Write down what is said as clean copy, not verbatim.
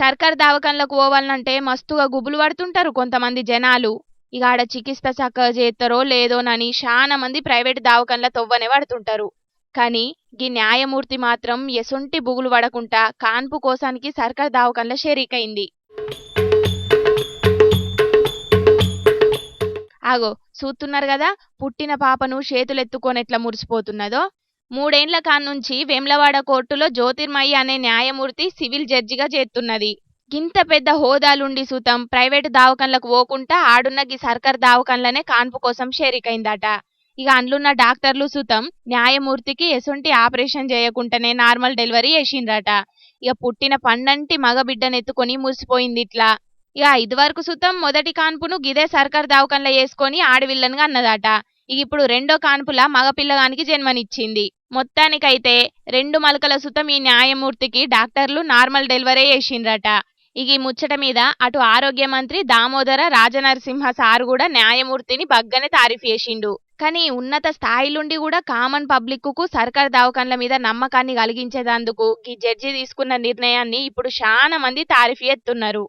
సర్కారు దవాఖానలకు పోవాలంటే మస్తుగా గుబులు పడుతుంటారు కొంతమంది జనాలు. ఇక ఆడ చికిత్స చక్కగా చేస్తారో లేదోనని చాలా మంది ప్రైవేట్ దవాఖానల తొవ్వనే పడుతుంటారు. కానీ గీ న్యాయమూర్తి మాత్రం ఎసొంటి బుగులు పడకుండా కాన్పు కోసానికి సర్కారు దవాఖానల షరీకైంది. ఆగో చూస్తున్నారు కదా, పుట్టిన పాపను చేతులెత్తుకొని ఎట్లా మురిసిపోతున్నదో. 3 ఏండ్ల కాన్నుంచి వేమ్లవాడ కోర్టులో జ్యోతిర్మయి అనే న్యాయమూర్తి సివిల్ జడ్జిగా చేస్తున్నది. గింత పెద్ద హోదాలుండి సుతం ప్రైవేటు దవాఖానలకు పోకుండా ఆడున్న గీ సర్కారు దవాఖానలనే కాన్పు కోసం షేరికైందట. ఇక అందులున్న డాక్టర్లు సుతం న్యాయమూర్తికి ఎసొంటి ఆపరేషన్ చేయకుండానే నార్మల్ డెలివరీ చేసిండ్రట. ఇక పుట్టిన పండంటి మగ బిడ్డనెత్తుకొని మురిసిపోయింది ఇట్లా. ఇక ఇదివరకు సుతం మొదటి కాన్పును గిదే సర్కారు దవాఖానలో వేసుకొని ఆడవిల్లన్గా అన్నదట. ఇక ఇప్పుడు రెండో కాన్పుల మగ పిల్లగానికి జన్మనిచ్చింది. మొత్తానికైతే 2 మలకల సుతం ఈ న్యాయమూర్తికి డాక్టర్లు నార్మల్ డెలివరీ చేసిండ్రట. ఇక ఈ ముచ్చట మీద అటు ఆరోగ్య మంత్రి దామోదర రాజనరసింహ సారు కూడా న్యాయమూర్తిని బగ్గనే తారీఫ్ చేసిండు. కానీ ఉన్నత స్థాయిలుండి కూడా కామన్ పబ్లిక్ కు సర్కారు దవాఖానల మీద నమ్మకాన్ని కలిగించేందుకు ఈ జడ్జి తీసుకున్న నిర్ణయాన్ని ఇప్పుడు చాలా మంది తారీఫ్ చేస్తున్నారు.